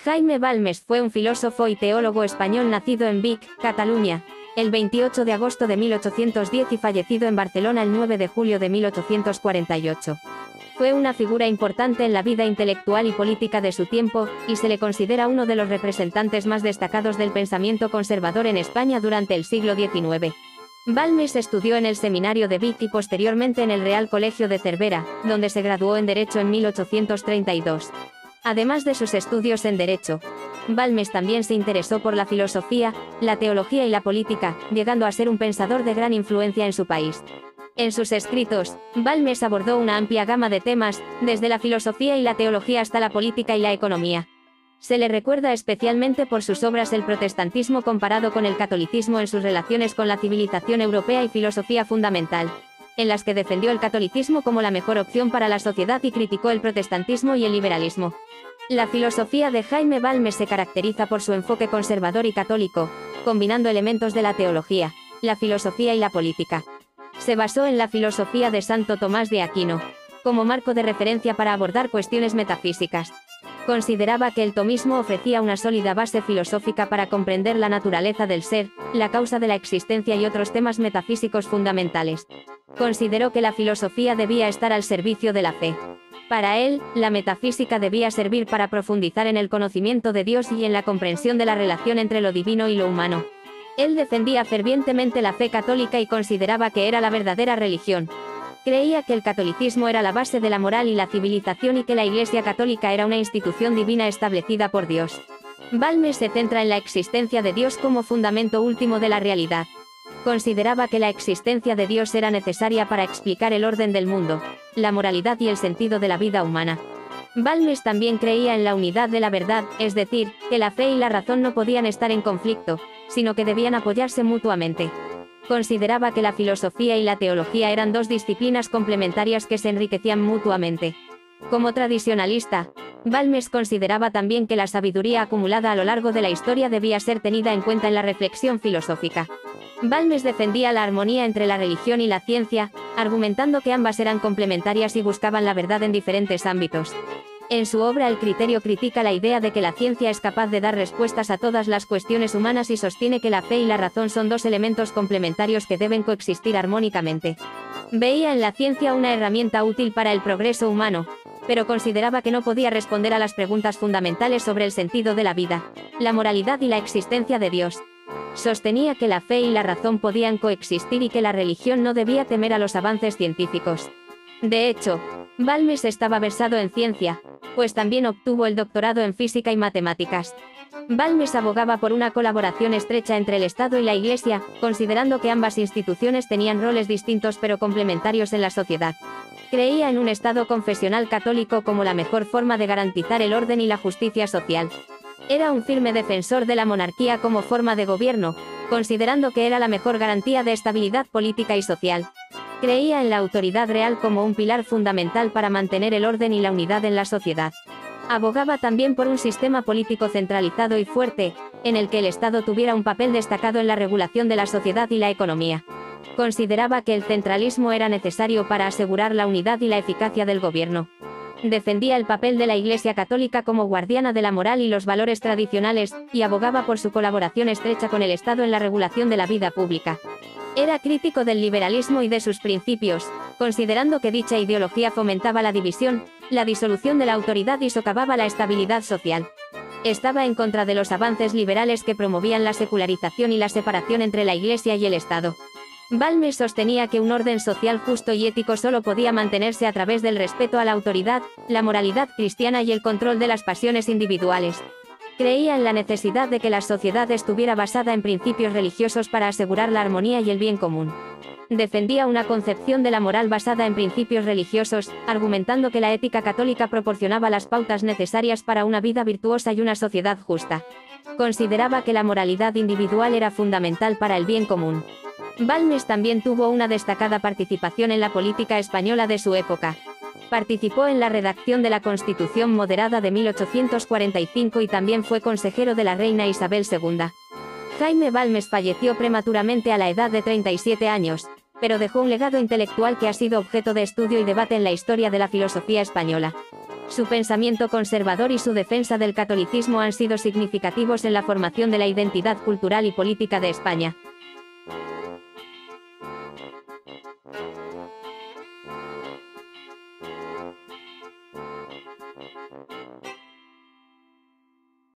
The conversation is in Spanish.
Jaime Balmes fue un filósofo y teólogo español nacido en Vic, Cataluña, el 28 de agosto de 1810 y fallecido en Barcelona el 9 de julio de 1848. Fue una figura importante en la vida intelectual y política de su tiempo, y se le considera uno de los representantes más destacados del pensamiento conservador en España durante el siglo XIX. Balmes estudió en el Seminario de Vic y posteriormente en el Real Colegio de Cervera, donde se graduó en Derecho en 1832. Además de sus estudios en Derecho, Balmes también se interesó por la filosofía, la teología y la política, llegando a ser un pensador de gran influencia en su país. En sus escritos, Balmes abordó una amplia gama de temas, desde la filosofía y la teología hasta la política y la economía. Se le recuerda especialmente por sus obras El protestantismo comparado con el catolicismo en sus relaciones con la civilización europea y Filosofía fundamental, en las que defendió el catolicismo como la mejor opción para la sociedad y criticó el protestantismo y el liberalismo. La filosofía de Jaime Balmes se caracteriza por su enfoque conservador y católico, combinando elementos de la teología, la filosofía y la política. Se basó en la filosofía de Santo Tomás de Aquino, como marco de referencia para abordar cuestiones metafísicas. Consideraba que el tomismo ofrecía una sólida base filosófica para comprender la naturaleza del ser, la causa de la existencia y otros temas metafísicos fundamentales. Consideró que la filosofía debía estar al servicio de la fe. Para él, la metafísica debía servir para profundizar en el conocimiento de Dios y en la comprensión de la relación entre lo divino y lo humano. Él defendía fervientemente la fe católica y consideraba que era la verdadera religión. Creía que el catolicismo era la base de la moral y la civilización y que la Iglesia católica era una institución divina establecida por Dios. Balmes se centra en la existencia de Dios como fundamento último de la realidad. Consideraba que la existencia de Dios era necesaria para explicar el orden del mundo, la moralidad y el sentido de la vida humana. Balmes también creía en la unidad de la verdad, es decir, que la fe y la razón no podían estar en conflicto, sino que debían apoyarse mutuamente. Consideraba que la filosofía y la teología eran dos disciplinas complementarias que se enriquecían mutuamente. Como tradicionalista, Balmes consideraba también que la sabiduría acumulada a lo largo de la historia debía ser tenida en cuenta en la reflexión filosófica. Balmes defendía la armonía entre la religión y la ciencia, argumentando que ambas eran complementarias y buscaban la verdad en diferentes ámbitos. En su obra El criterio critica la idea de que la ciencia es capaz de dar respuestas a todas las cuestiones humanas y sostiene que la fe y la razón son dos elementos complementarios que deben coexistir armónicamente. Veía en la ciencia una herramienta útil para el progreso humano, pero consideraba que no podía responder a las preguntas fundamentales sobre el sentido de la vida, la moralidad y la existencia de Dios. Sostenía que la fe y la razón podían coexistir y que la religión no debía temer a los avances científicos. De hecho, Balmes estaba versado en ciencia, pues también obtuvo el doctorado en física y matemáticas. Balmes abogaba por una colaboración estrecha entre el Estado y la Iglesia, considerando que ambas instituciones tenían roles distintos pero complementarios en la sociedad. Creía en un Estado confesional católico como la mejor forma de garantizar el orden y la justicia social. Era un firme defensor de la monarquía como forma de gobierno, considerando que era la mejor garantía de estabilidad política y social. Creía en la autoridad real como un pilar fundamental para mantener el orden y la unidad en la sociedad. Abogaba también por un sistema político centralizado y fuerte, en el que el Estado tuviera un papel destacado en la regulación de la sociedad y la economía. Consideraba que el centralismo era necesario para asegurar la unidad y la eficacia del gobierno. Defendía el papel de la Iglesia católica como guardiana de la moral y los valores tradicionales, y abogaba por su colaboración estrecha con el Estado en la regulación de la vida pública. Era crítico del liberalismo y de sus principios, considerando que dicha ideología fomentaba la división, la disolución de la autoridad y socavaba la estabilidad social. Estaba en contra de los avances liberales que promovían la secularización y la separación entre la Iglesia y el Estado. Balmes sostenía que un orden social justo y ético solo podía mantenerse a través del respeto a la autoridad, la moralidad cristiana y el control de las pasiones individuales. Creía en la necesidad de que la sociedad estuviera basada en principios religiosos para asegurar la armonía y el bien común. Defendía una concepción de la moral basada en principios religiosos, argumentando que la ética católica proporcionaba las pautas necesarias para una vida virtuosa y una sociedad justa. Consideraba que la moralidad individual era fundamental para el bien común. Balmes también tuvo una destacada participación en la política española de su época. Participó en la redacción de la Constitución moderada de 1845 y también fue consejero de la reina Isabel II. Jaime Balmes falleció prematuramente a la edad de 37 años, pero dejó un legado intelectual que ha sido objeto de estudio y debate en la historia de la filosofía española. Su pensamiento conservador y su defensa del catolicismo han sido significativos en la formación de la identidad cultural y política de España.